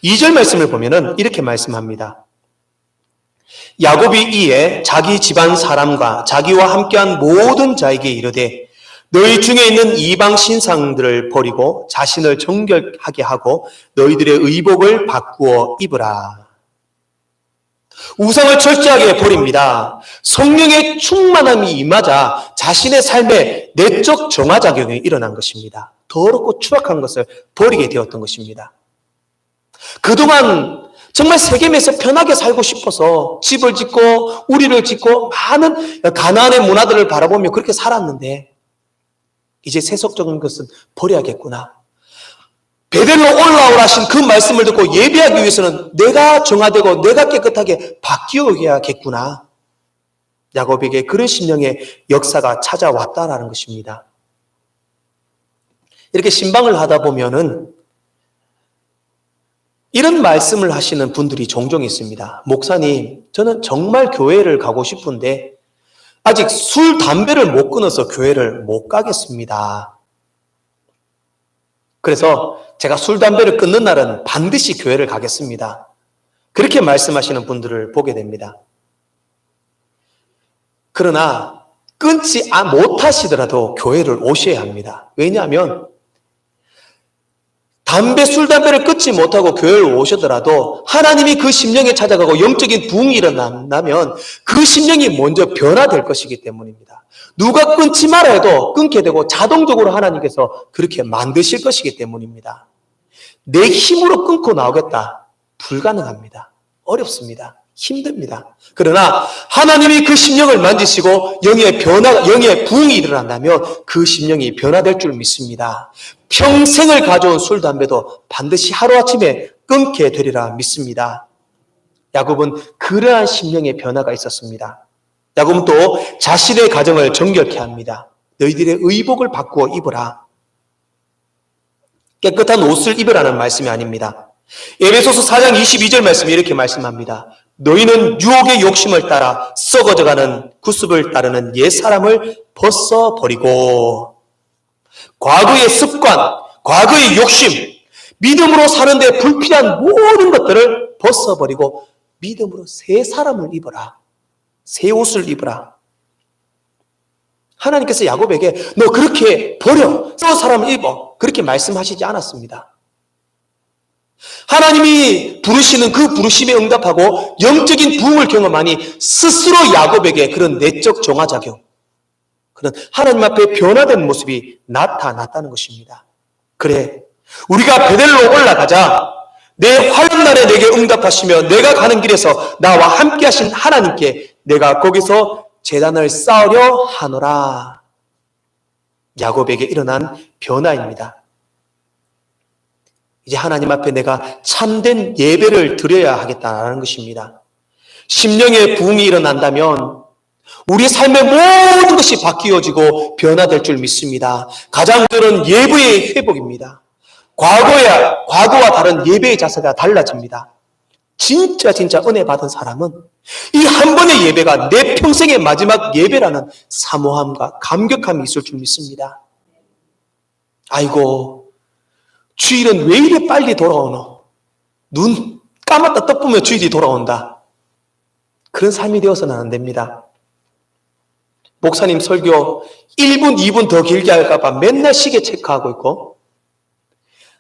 2절 말씀을 보면은 이렇게 말씀합니다. 야곱이 이에 자기 집안 사람과 자기와 함께한 모든 자에게 이르되 너희 중에 있는 이방 신상들을 버리고 자신을 정결하게 하고 너희들의 의복을 바꾸어 입으라. 우상을 철저하게 버립니다. 성령의 충만함이 임하자 자신의 삶에 내적 정화작용이 일어난 것입니다. 더럽고 추악한 것을 버리게 되었던 것입니다. 그동안 정말 세겜에서 편하게 살고 싶어서 집을 짓고 우리를 짓고 많은 가나안의 문화들을 바라보며 그렇게 살았는데 이제 세속적인 것은 버려야겠구나. 베델로 올라오라 하신 그 말씀을 듣고 예배하기 위해서는 내가 정화되고 내가 깨끗하게 바뀌어야겠구나. 야곱에게 그런 심령의 역사가 찾아왔다라는 것입니다. 이렇게 신방을 하다 보면은 이런 말씀을 하시는 분들이 종종 있습니다. 목사님, 저는 정말 교회를 가고 싶은데 아직 술, 담배를 못 끊어서 교회를 못 가겠습니다. 그래서 제가 술, 담배를 끊는 날은 반드시 교회를 가겠습니다. 그렇게 말씀하시는 분들을 보게 됩니다. 그러나 끊지 못하시더라도 교회를 오셔야 합니다. 왜냐하면 술, 담배를 끊지 못하고 교회를 오시더라도 하나님이 그 심령에 찾아가고 영적인 부흥이 일어나면 그 심령이 먼저 변화될 것이기 때문입니다. 누가 끊지 말아 해도 끊게 되고 자동적으로 하나님께서 그렇게 만드실 것이기 때문입니다. 내 힘으로 끊고 나오겠다. 불가능합니다. 어렵습니다. 힘듭니다. 그러나 하나님이 그 심령을 만지시고 영의 부흥이 일어난다면 그 심령이 변화될 줄 믿습니다. 평생을 가져온 술, 담배도 반드시 하루아침에 끊게 되리라 믿습니다. 야곱은 그러한 심령의 변화가 있었습니다. 야곱은 또 자신의 가정을 정결케 합니다. 너희들의 의복을 바꾸어 입으라. 깨끗한 옷을 입으라는 말씀이 아닙니다. 에베소서 4장 22절 말씀이 이렇게 말씀합니다. 너희는 유혹의 욕심을 따라 썩어져가는 구습을 따르는 옛사람을 벗어버리고 과거의 습관, 과거의 욕심, 믿음으로 사는데 불필요한 모든 것들을 벗어버리고 믿음으로 새 사람을 입어라. 새 옷을 입어라. 하나님께서 야곱에게 너 그렇게 버려, 저 사람을 입어, 그렇게 말씀하시지 않았습니다. 하나님이 부르시는 그 부르심에 응답하고 영적인 부흥을 경험하니 스스로 야곱에게 그런 내적 정화 작용, 그런 하나님 앞에 변화된 모습이 나타났다는 것입니다. 그래, 우리가 베델로 올라가자 내 환난날에 내게 응답하시며 내가 가는 길에서 나와 함께 하신 하나님께 내가 거기서 제단을 쌓으려 하노라. 야곱에게 일어난 변화입니다. 이제 하나님 앞에 내가 참된 예배를 드려야 하겠다는 것입니다. 심령의 부흥이 일어난다면 우리 삶의 모든 것이 바뀌어지고 변화될 줄 믿습니다. 가장 들은 예배의 회복입니다. 과거와 다른 예배의 자세가 달라집니다. 진짜 은혜 받은 사람은 이 한 번의 예배가 내 평생의 마지막 예배라는 사모함과 감격함이 있을 줄 믿습니다. 아이고, 주일은 왜 이리 빨리 돌아오노? 눈 감았다 떠보면 주일이 돌아온다. 그런 삶이 되어서는 안 됩니다. 목사님 설교 1분, 2분 더 길게 할까봐 맨날 시계 체크하고 있고,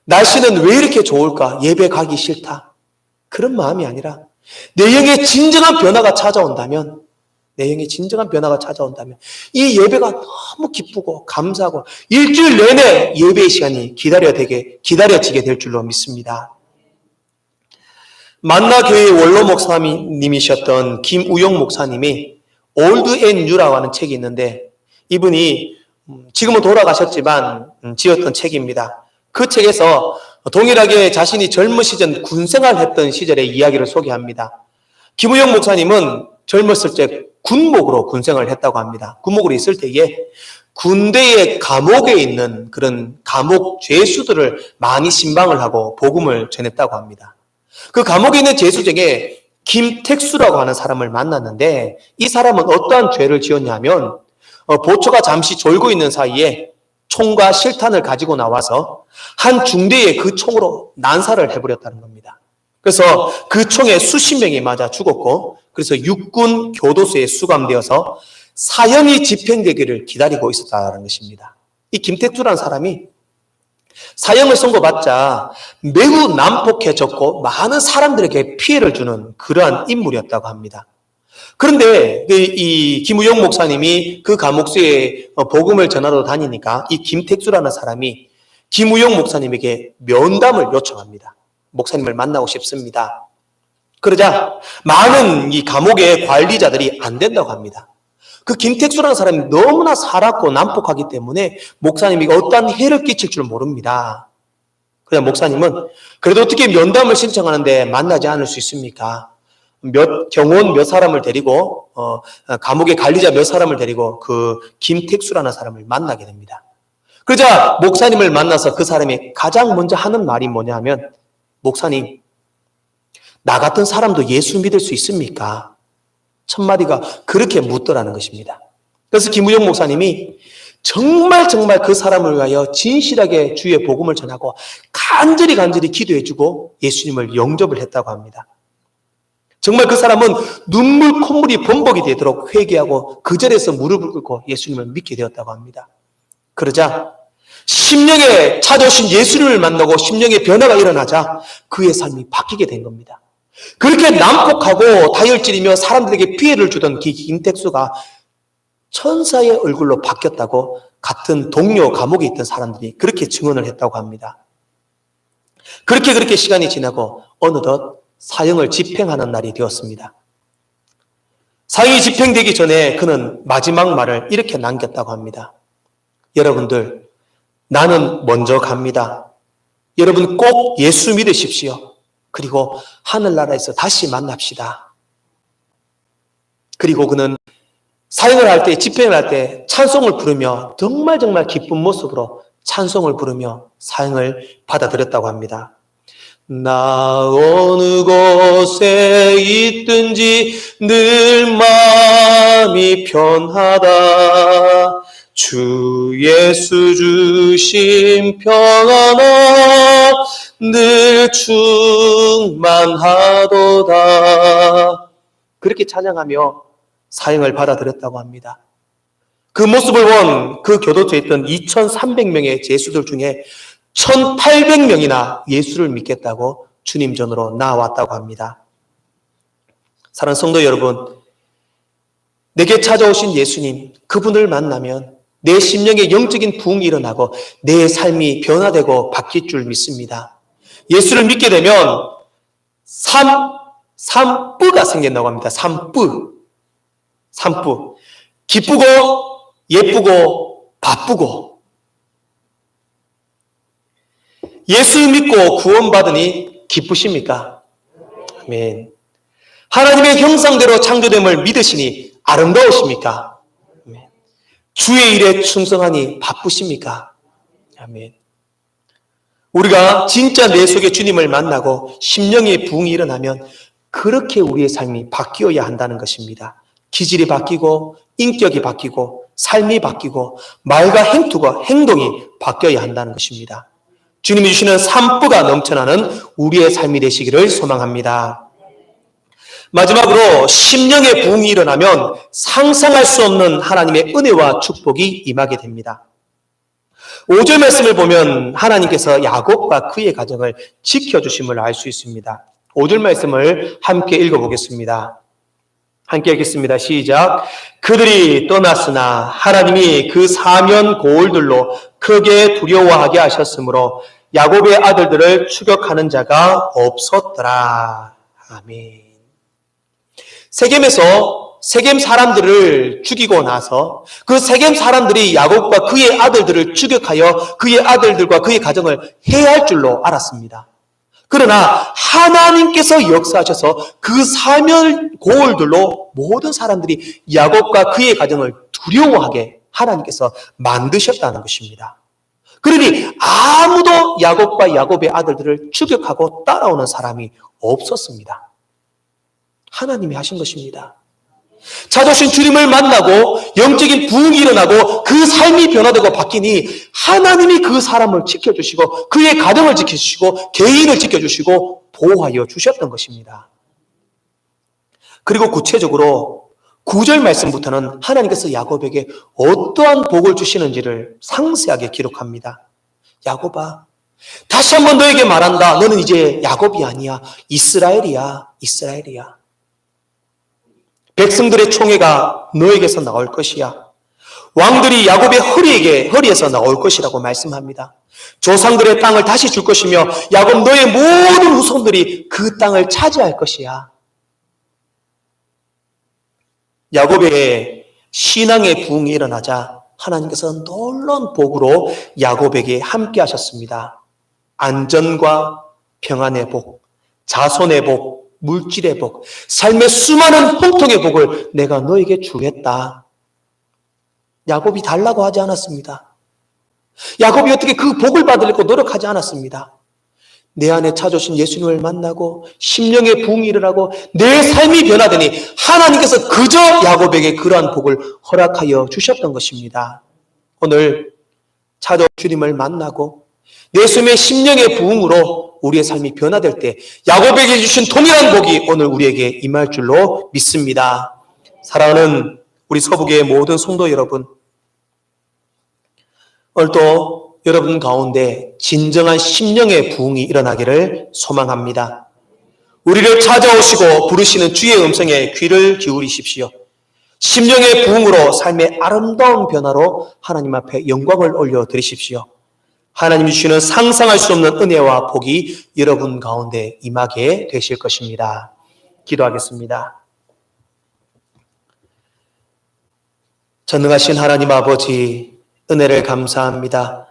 날씨는 왜 이렇게 좋을까? 예배 가기 싫다. 그런 마음이 아니라 내 영의 진정한 변화가 찾아온다면, 이 예배가 너무 기쁘고 감사하고 일주일 내내 예배의 시간이 기다려지게 될 줄로 믿습니다. 만나교회 원로 목사님이셨던 김우용 목사님이 올드 앤 뉴라고 하는 책이 있는데, 이분이 지금은 돌아가셨지만 지었던 책입니다. 그 책에서 동일하게 자신이 젊은 시절 군생활 했던 시절의 이야기를 소개합니다. 김우영 목사님은 젊었을 때 군목으로 군생활을 했다고 합니다. 군목으로 있을 때에 군대의 감옥에 있는 그런 감옥 죄수들을 많이 신방을 하고 복음을 전했다고 합니다. 그 감옥에 있는 죄수 중에 김택수라고 하는 사람을 만났는데, 이 사람은 어떠한 죄를 지었냐면 보초가 잠시 졸고 있는 사이에 총과 실탄을 가지고 나와서 한 중대에 그 총으로 난사를 해버렸다는 겁니다. 그래서 그 총에 수십 명이 맞아 죽었고, 그래서 육군 교도소에 수감되어서 사형이 집행되기를 기다리고 있었다는 것입니다. 이 김택주라는 사람이 사형을 선고받자 매우 난폭해졌고 많은 사람들에게 피해를 주는 그러한 인물이었다고 합니다. 그런데 이 김우용 목사님이 그 감옥소에 복음을 전하러 다니니까 이 김택수라는 사람이 김우용 목사님에게 면담을 요청합니다. 목사님을 만나고 싶습니다. 그러자 많은 이 감옥의 관리자들이 안 된다고 합니다. 그 김택수라는 사람이 너무나 살았고 난폭하기 때문에 목사님이 어떠한 해를 끼칠 줄 모릅니다. 그래서 목사님은 그래도 어떻게 면담을 신청하는데 만나지 않을 수 있습니까? 경호원 몇 사람을 데리고 감옥의 관리자 몇 사람을 데리고 그 김택수라는 사람을 만나게 됩니다. 그러자 목사님을 만나서 그 사람이 가장 먼저 하는 말이 뭐냐면, 목사님, 나 같은 사람도 예수 믿을 수 있습니까? 첫 마디가 그렇게 묻더라는 것입니다. 그래서 김우영 목사님이 정말 그 사람을 위하여 진실하게 주의 복음을 전하고 간절히 기도해주고 예수님을 영접을 했다고 합니다. 정말 그 사람은 눈물 콧물이 범벅이 되도록 회개하고 그 자리에서 무릎을 꿇고 예수님을 믿게 되었다고 합니다. 그러자 심령에 찾아오신 예수님을 만나고 심령의 변화가 일어나자 그의 삶이 바뀌게 된 겁니다. 그렇게 난폭하고 다혈질이며 사람들에게 피해를 주던 김택수가 천사의 얼굴로 바뀌었다고 같은 동료 감옥에 있던 사람들이 그렇게 증언을 했다고 합니다. 그렇게 시간이 지나고 어느덧 사형을 집행하는 날이 되었습니다. 사형이 집행되기 전에 그는 마지막 말을 이렇게 남겼다고 합니다. 여러분들, 나는 먼저 갑니다. 여러분 꼭 예수 믿으십시오. 그리고 하늘나라에서 다시 만납시다. 그리고 그는 사형을 할 때, 집행을 할 때 찬송을 부르며 정말 기쁜 모습으로 찬송을 부르며 사형을 받아들였다고 합니다. 나 어느 곳에 있든지 늘 마음이 편하다. 주 예수 주신 평안아 늘 충만하도다. 그렇게 찬양하며 사형을 받아들였다고 합니다. 그 모습을 본 그 교도소에 있던 2,300명의 죄수들 중에 1,800명이나 예수를 믿겠다고 주님 전으로 나왔다고 합니다. 사랑하는 성도 여러분, 내게 찾아오신 예수님, 그분을 만나면 내 심령에 영적인 부흥이 일어나고 내 삶이 변화되고 바뀔 줄 믿습니다. 예수를 믿게 되면 삼뿌가 생긴다고 합니다. 삼뿌. 기쁘고 예쁘고 바쁘고. 예수 믿고 구원받으니 기쁘십니까? 아멘. 하나님의 형상대로 창조됨을 믿으시니 아름다우십니까? 아멘. 주의 일에 충성하니 바쁘십니까? 아멘. 우리가 진짜 내 속에 주님을 만나고 심령의 부흥이 일어나면 그렇게 우리의 삶이 바뀌어야 한다는 것입니다. 기질이 바뀌고 인격이 바뀌고 삶이 바뀌고 말과 행동이 바뀌어야 한다는 것입니다. 주님이 주시는 산뿌가 넘쳐나는 우리의 삶이 되시기를 소망합니다. 마지막으로 심령의 부흥이 일어나면 상상할 수 없는 하나님의 은혜와 축복이 임하게 됩니다. 5절 말씀을 보면 하나님께서 야곱과 그의 가정을 지켜주심을 알 수 있습니다. 5절 말씀을 함께 읽어보겠습니다. 함께 읽겠습니다. 시작. 그들이 떠났으나 하나님이 그 사면 고을들로 크게 두려워하게 하셨으므로 야곱의 아들들을 추격하는 자가 없었더라. 아멘. 세겜 사람들을 죽이고 나서 그 세겜 사람들이 야곱과 그의 아들들을 추격하여 그의 아들들과 그의 가정을 해할 줄로 알았습니다. 그러나 하나님께서 역사하셔서 그 사면 고을들로 모든 사람들이 야곱과 그의 가정을 두려워하게 하나님께서 만드셨다는 것입니다. 그러니 아무도 야곱과 야곱의 아들들을 추격하고 따라오는 사람이 없었습니다. 하나님이 하신 것입니다. 찾아오신 주님을 만나고 영적인 부흥이 일어나고 그 삶이 변화되고 바뀌니 하나님이 그 사람을 지켜주시고 그의 가정을 지켜주시고 개인을 지켜주시고 보호하여 주셨던 것입니다. 그리고 구체적으로 9절 말씀부터는 하나님께서 야곱에게 어떠한 복을 주시는지를 상세하게 기록합니다. 야곱아, 다시 한번 너에게 말한다. 너는 이제 야곱이 아니야. 이스라엘이야. 백성들의 총회가 너에게서 나올 것이야. 왕들이 야곱의 허리에서 나올 것이라고 말씀합니다. 조상들의 땅을 다시 줄 것이며 야곱 너의 모든 후손들이 그 땅을 차지할 것이야. 야곱의 신앙의 부흥이 일어나자 하나님께서 놀라운 복으로 야곱에게 함께 하셨습니다. 안전과 평안의 복, 자손의 복, 물질의 복, 삶의 수많은 형통의 복을 내가 너에게 주겠다. 야곱이 달라고 하지 않았습니다. 야곱이 어떻게 그 복을 받으려고 노력하지 않았습니다. 내 안에 찾아오신 예수님을 만나고 심령의 부흥이 일어나고 내 삶이 변화되니 하나님께서 그저 야곱에게 그러한 복을 허락하여 주셨던 것입니다. 오늘 찾아온 주님을 만나고 내 삶의 심령의 부흥으로 우리의 삶이 변화될 때 야곱에게 주신 동일한 복이 오늘 우리에게 임할 줄로 믿습니다. 사랑하는 우리 서북의 모든 성도 여러분, 오늘도 여러분 가운데 진정한 심령의 부흥이 일어나기를 소망합니다. 우리를 찾아오시고 부르시는 주의 음성에 귀를 기울이십시오. 심령의 부흥으로 삶의 아름다운 변화로 하나님 앞에 영광을 올려드리십시오. 하나님이 주시는 상상할 수 없는 은혜와 복이 여러분 가운데 임하게 되실 것입니다. 기도하겠습니다. 전능하신 하나님 아버지, 은혜를 감사합니다.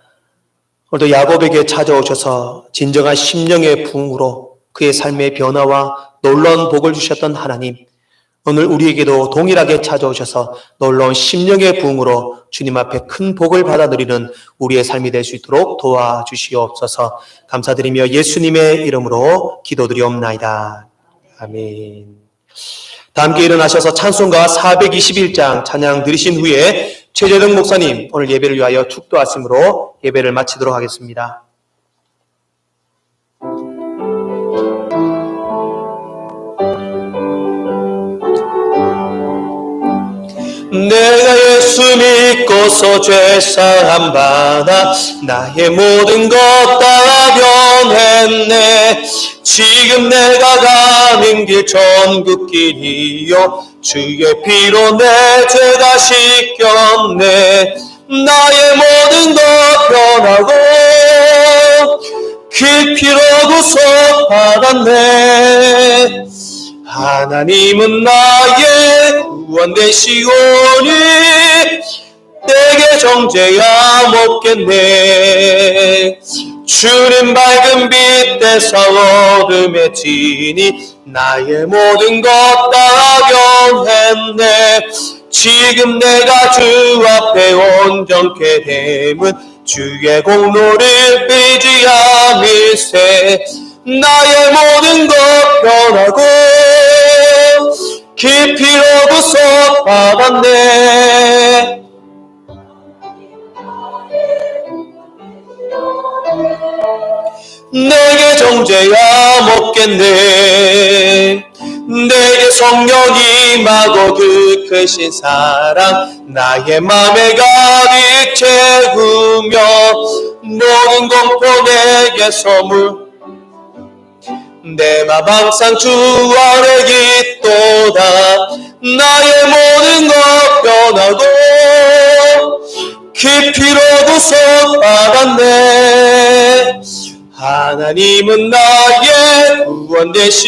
오늘도 야곱에게 찾아오셔서 진정한 심령의 부흥으로 그의 삶의 변화와 놀라운 복을 주셨던 하나님, 오늘 우리에게도 동일하게 찾아오셔서 놀라운 심령의 부흥으로 주님 앞에 큰 복을 받아 누리는 우리의 삶이 될 수 있도록 도와주시옵소서. 감사드리며 예수님의 이름으로 기도드리옵나이다. 아멘. 다 함께 일어나셔서 찬송가 421장 찬양 드리신 후에 최재등 목사님 오늘 예배를 위하여 축도하심으로 예배를 마치도록 하겠습니다. 내가 예수 믿고 비로소 죄사함 받아 나의 모든 것 다 변했네. 지금 내가 가는 길 천국길이요 주의 피로 내 죄 다 씻겼네. 나의 모든 것 변하고 그 피로 구속받았네. 하나님은 나의 구원 되시오니 내게 정죄야 못겠네. 주님 밝은 빛 대사 어둠에 지니 나의 모든 것 다 변했네. 지금 내가 주 앞에 온전케 됨은 주의 공로를 빼지 않을세. 나의 모든 것 변하고 깊이로 구속받았네. 내게 정죄야 못겠네. 내게 성령이 임하고 그 크신 사랑 나의 맘에 가득 채우며 모든 공포 내게 소물 내 맘 항상 주 아래 있도다. 나의 모든 것 변하고 깊이로 구속받았네. 하나님은 나의 구원 되시